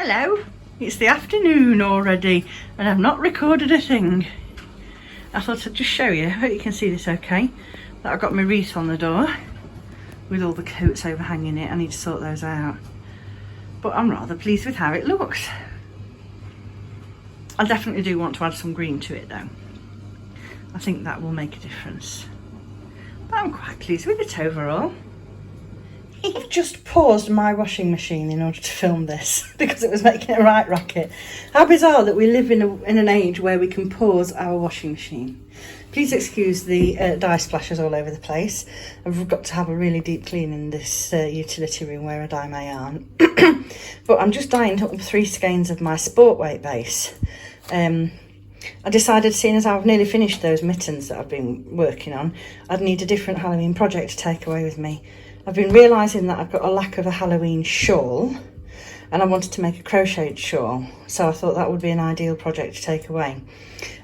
Hello, it's the afternoon already and I've not recorded a thing. I thought I'd just show you, I hope you can see this okay, that I've got my wreath on the door with all the coats overhanging it. I need to sort those out. But I'm rather pleased with how it looks. I definitely do want to add some green to it though. I think that will make a difference. But I'm quite pleased with it overall. I've just paused my washing machine in order to film this because it was making a right racket. How bizarre that we live in an age where we can pause our washing machine. Please excuse the dye splashes all over the place. I've got to have a really deep clean in this utility room where I dye my yarn. But I'm just dyeing up 3 skeins of my sport weight base. I decided, seeing as I've nearly finished those mittens that I've been working on, I'd need a different Halloween project to take away with me. I've been realising that I've got a lack of a Halloween shawl and I wanted to make a crocheted shawl, so I thought that would be an ideal project to take away.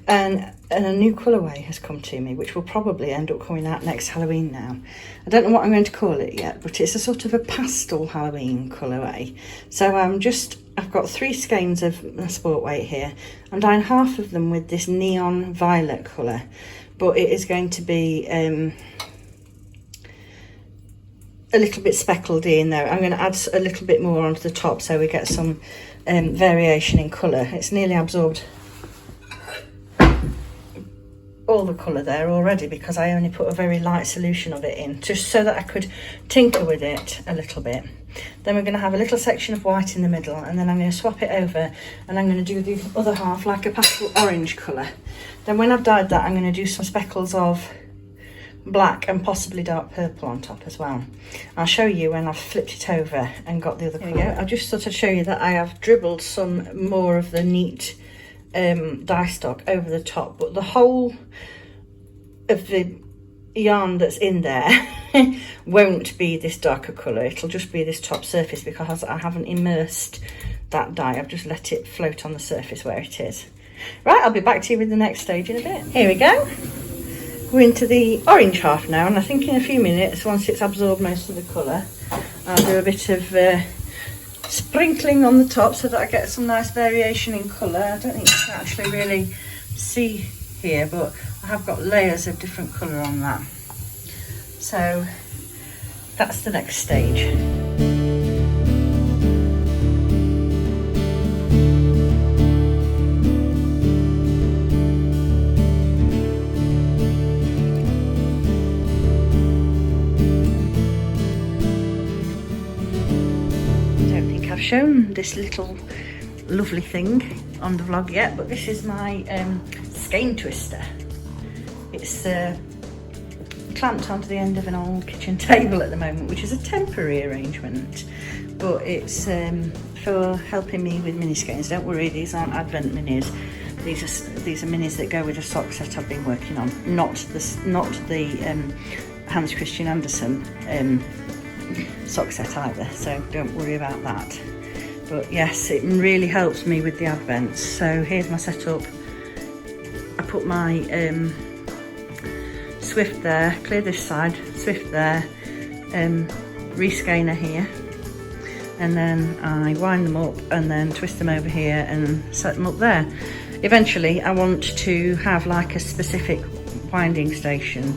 And a new colourway has come to me, which will probably end up coming out next Halloween now. I don't know what I'm going to call it yet, but it's a sort of a pastel Halloween colourway. So I've got 3 skeins of sport weight here. I'm dyeing half of them with this neon violet colour, but it is going to be a little bit speckled in there. I'm going to add a little bit more onto the top so we get some variation in colour. It's nearly absorbed all the colour there already because I only put a very light solution of it in, just so that I could tinker with it a little bit. Then we're going to have a little section of white in the middle, and then I'm going to swap it over and I'm going to do the other half like a pastel orange colour. Then when I've dyed that, I'm going to do some speckles of black and possibly dark purple on top as well. I'll show you when I've flipped it over and got the other colour. There we go. I'll just sort of show you that I have dribbled some more of the neat dye stock over the top, but the whole of the yarn that's in there won't be this darker colour. It'll just be this top surface because I haven't immersed that dye. I've just let it float on the surface where it is. Right, I'll be back to you with the next stage in a bit. Here we go. We're into the orange half now, and I think in a few minutes, once it's absorbed most of the colour, I'll do a bit of sprinkling on the top so that I get some nice variation in colour. I don't think you can actually really see here, but I have got layers of different colour on that. So that's the next stage. Shown this little lovely thing on the vlog yet, but this is my skein twister. It's clamped onto the end of an old kitchen table at the moment, which is a temporary arrangement, but it's for helping me with mini skeins. Don't worry, these aren't Advent minis. These are minis that go with a sock set I've been working on, not the Hans Christian Andersen sock set either, so don't worry about that. But yes, it really helps me with the Advents. So here's my setup. I put my Swift there, clear this side, Swift there, reskeiner here, and then I wind them up and then twist them over here and set them up there. Eventually I want to have like a specific winding station,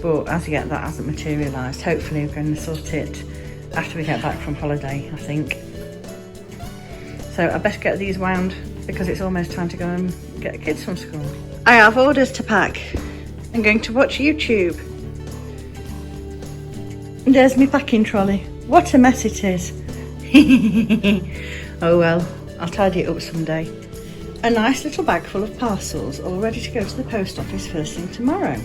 but as yet that hasn't materialised. Hopefully we're going to sort it after we get back from holiday, I think. So I best get these wound because it's almost time to go and get the kids from school. I have orders to pack. I'm going to watch YouTube. And there's my packing trolley. What a mess it is. Oh well, I'll tidy it up someday. A nice little bag full of parcels all ready to go to the post office first thing tomorrow.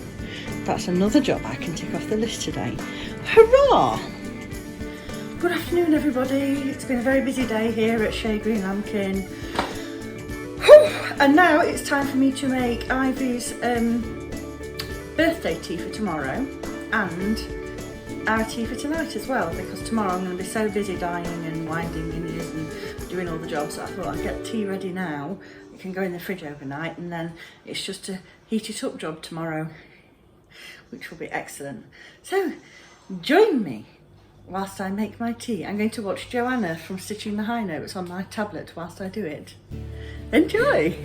That's another job I can tick off the list today. Hurrah! Good afternoon everybody. It's been a very busy day here at Greenlambkin. And now it's time for me to make Ivy's birthday tea for tomorrow and our tea for tonight as well, because tomorrow I'm going to be so busy dyeing and winding minis and doing all the jobs that I thought I'd get tea ready now. It can go in the fridge overnight and then it's just a heat it up job tomorrow, which will be excellent. So join me whilst I make my tea. I'm going to watch Joanna from Stitching the High Notes on my tablet whilst I do it. Enjoy!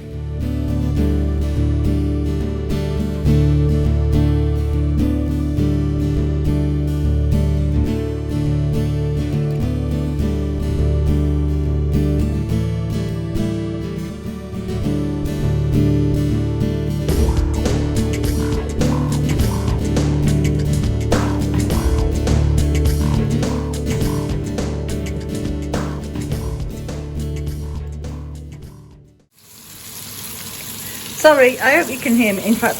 Sorry, I hope you can hear me. In fact,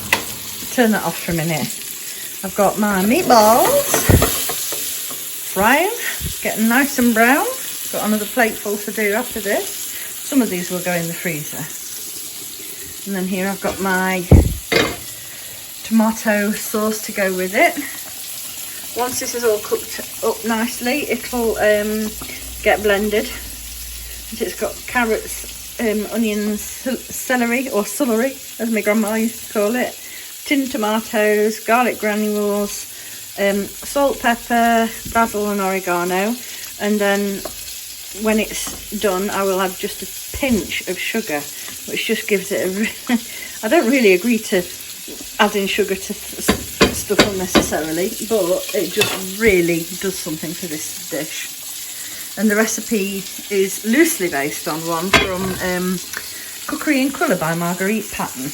turn that off for a minute. I've got my meatballs frying, getting nice and brown. Got another plateful to do after this. Some of these will go in the freezer. And then here I've got my tomato sauce to go with it. Once this is all cooked up nicely, it'll get blended. And it's got carrots, onions, celery or celery as my grandma used to call it, tinned tomatoes, garlic granules, salt, pepper, basil and oregano, and then when it's done I will add just a pinch of sugar, which just gives it a I don't really agree to adding sugar to stuff unnecessarily, but it just really does something for this dish. And the recipe is loosely based on one from Cookery and Colour by Marguerite Patton.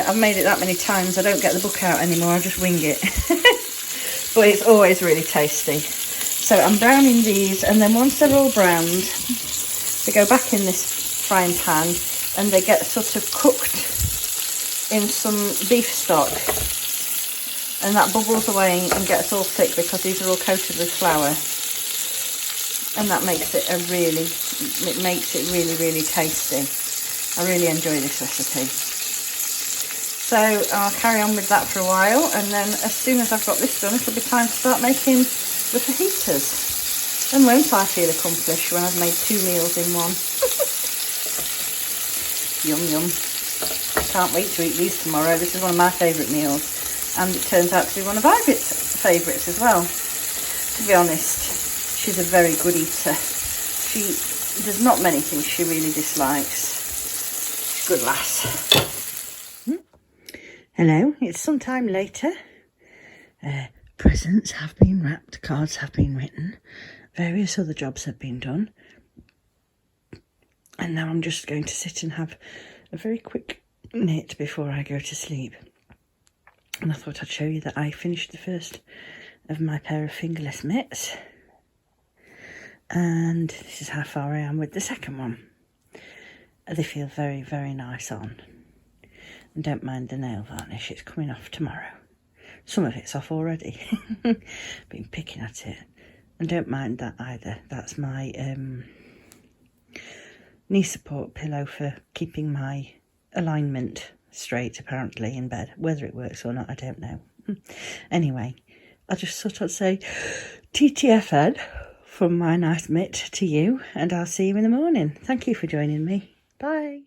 I've made it that many times I don't get the book out anymore, I just wing it. But it's always really tasty. So I'm browning these, and then once they're all browned, they go back in this frying pan and they get sort of cooked in some beef stock. And that bubbles away and gets all thick because these are all coated with flour. And that makes it really tasty. I really enjoy this recipe. So I'll carry on with that for a while, and then as soon as I've got this done, it'll be time to start making the fajitas. And won't I feel accomplished when I've made 2 meals in one? Yum yum. Can't wait to eat these tomorrow. This is one of my favourite meals, and it turns out to be one of Ivet's favourites as well. To be honest, she's a very good eater. There's not many things she really dislikes. She's a good lass. Hello, it's some time later. Presents have been wrapped, cards have been written, various other jobs have been done. And now I'm just going to sit and have a very quick knit before I go to sleep. And I thought I'd show you that I finished the first of my pair of fingerless mitts. And this is how far I am with the second one. They feel very, very nice on. And don't mind the nail varnish, it's coming off tomorrow. Some of it's off already. Been picking at it. And don't mind that either. That's my knee support pillow for keeping my alignment straight, apparently, in bed. Whether it works or not, I don't know. Anyway, I just thought I'd say TTFN from my nice mitt to you, and I'll see you in the morning. Thank you for joining me. Bye.